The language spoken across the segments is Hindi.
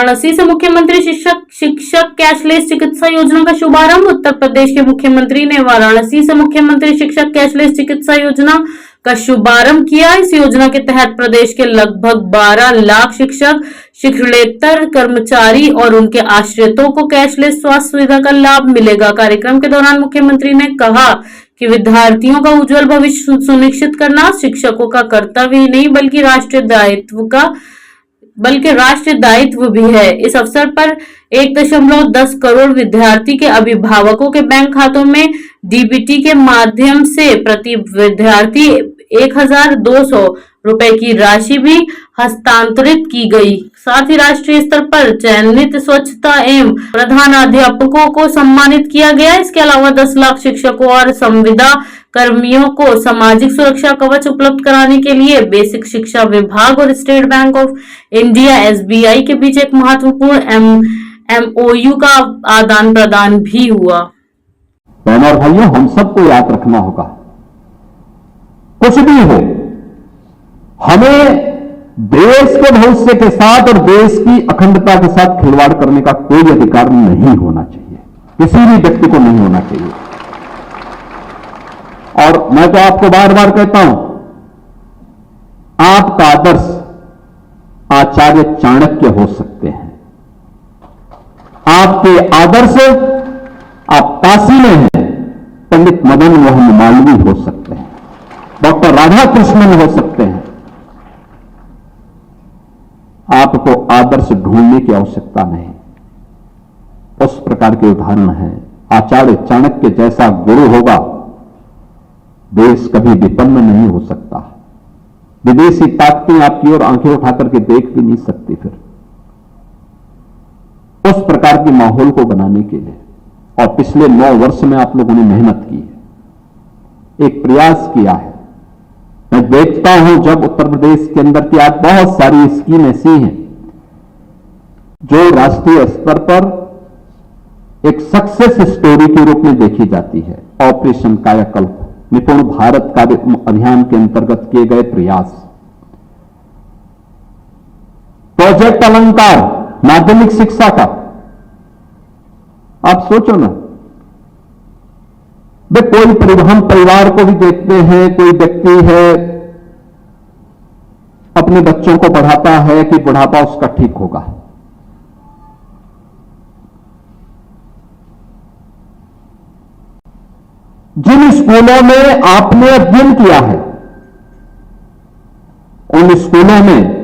वाराणसी से मुख्यमंत्री शिक्षक कैशलेस चिकित्सा योजना का शुभारंभ। उत्तर प्रदेश के मुख्यमंत्री ने वाराणसी से मुख्यमंत्री शिक्षक कैशलेस चिकित्सा योजना का शुभारंभ किया। इस योजना के तहत प्रदेश के लगभग 12 लाख शिक्षक, शिक्षणेतर कर्मचारी और उनके आश्रितों को कैशलेस स्वास्थ्य सुविधा का लाभ मिलेगा। कार्यक्रम के दौरान मुख्यमंत्री ने कहा कि विद्यार्थियों का उज्जवल भविष्य सुनिश्चित करना शिक्षकों का कर्तव्य ही नहीं बल्कि राष्ट्रीय दायित्व भी है। इस अवसर पर 1.10 करोड़ विद्यार्थी के अभिभावकों के बैंक खातों में डीबीटी के माध्यम से प्रति विद्यार्थी 1200 रुपए की राशि भी हस्तांतरित की गई। साथ ही राष्ट्रीय स्तर पर चयनित स्वच्छता एवं प्रधानाध्यापकों को सम्मानित किया गया। इसके अलावा 10 लाख शिक्षकों और संविदा कर्मियों को सामाजिक सुरक्षा कवच उपलब्ध कराने के लिए बेसिक शिक्षा विभाग और state bank of India SBI के बीच एक महत्वपूर्ण MOU का आदान प्रदान भी हुआ। बहनों और भाइयों, हम सबको याद रखना होगा, कुछ भी हो, हमें देश के भविष्य के साथ और देश की अखंडता के साथ खिलवाड़ करने का कोई अधिकार नहीं होना चाहिए, किसी भी व्यक्ति को नहीं होना चाहिए। और मैं तो आपको बार बार कहता हूं, आपका आदर्श आचार्य चाणक्य हो सकते हैं, आपके आदर्श आप काशी में हैं पंडित मदन मोहन मालवीय हो सकते हैं, डॉक्टर राधा कृष्णन हो सकते हैं। आपको आदर्श ढूंढने की आवश्यकता नहीं। उस प्रकार के उदाहरण हैं। आचार्य चाणक्य जैसा गुरु होगा, देश कभी विपन्न नहीं हो सकता। विदेशी ताकतें आपकी ओर आंखें उठाकर के देख भी नहीं सकती। फिर उस प्रकार के माहौल को बनाने के लिए और पिछले 9 वर्ष में आप लोगों ने मेहनत की है, एक प्रयास किया है। मैं देखता हूं जब उत्तर प्रदेश के अंदर की आज बहुत सारी स्कीम ऐसी हैं जो राष्ट्रीय स्तर पर एक सक्सेस स्टोरी के रूप में देखी जाती है। ऑपरेशन कायाकल्प, निपुण भारत कार्य अभियान के अंतर्गत किए गए प्रयास, प्रोजेक्ट अलंकार माध्यमिक शिक्षा का, आप सोचो ना, वे कोई परिवहन परिवार को भी देखते हैं, कोई व्यक्ति है अपने बच्चों को पढ़ाता है कि बुढ़ापा उसका ठीक होगा। जिन स्कूलों में आपने अध्ययन किया है, उन स्कूलों में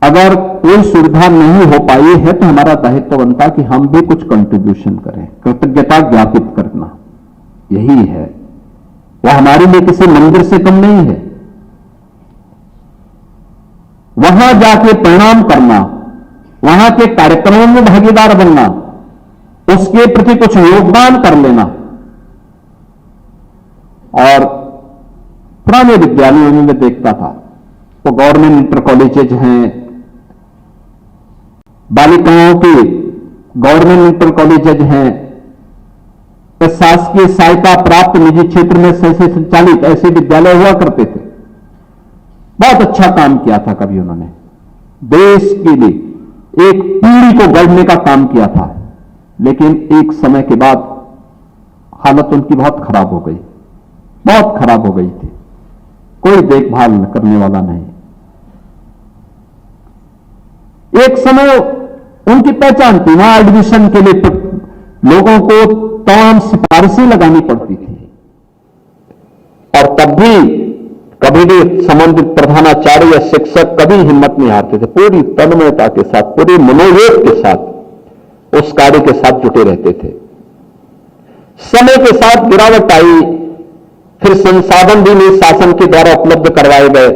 अगर कोई सुविधा नहीं हो पाई है तो हमारा दायित्व बनता कि हम भी कुछ कंट्रीब्यूशन करें, कृतज्ञता ज्ञापित करना। यही है, वह हमारे लिए किसी मंदिर से कम नहीं है। वहां जाके प्रणाम करना, वहां के कार्यक्रमों में भागीदार बनना, उसके प्रति कुछ योगदान कर लेना। और पुराने विद्यालयों में मैं देखता था, वो गवर्नमेंट इंटर कॉलेजेज हैं, बालिकाओं के गवर्नमेंट इंटर कॉलेजेज हैं, शासकीय सहायता प्राप्त निजी क्षेत्र में संचालित ऐसे विद्यालय हुआ करते थे। बहुत अच्छा काम किया था कभी उन्होंने, देश के लिए एक पीढ़ी को गढ़ने का काम किया था। लेकिन एक समय के बाद हालत उनकी बहुत खराब हो गई, बहुत खराब हो गई थी। कोई देखभाल करने वाला नहीं। एक समय उनकी पहचान थी, वहां एडमिशन के लिए लोगों को तमाम सिफारिशें लगानी पड़ती थी, और तब भी कभी भी संबंधित प्रधानाचार्य या शिक्षक कभी हिम्मत नहीं हारते थे। पूरी तन्मयता के साथ, पूरी मनोयोग के साथ उस कार्य के साथ जुटे रहते थे। समय के साथ गिरावट आई, फिर संसाधन भी नहीं शासन के द्वारा उपलब्ध करवाए गए।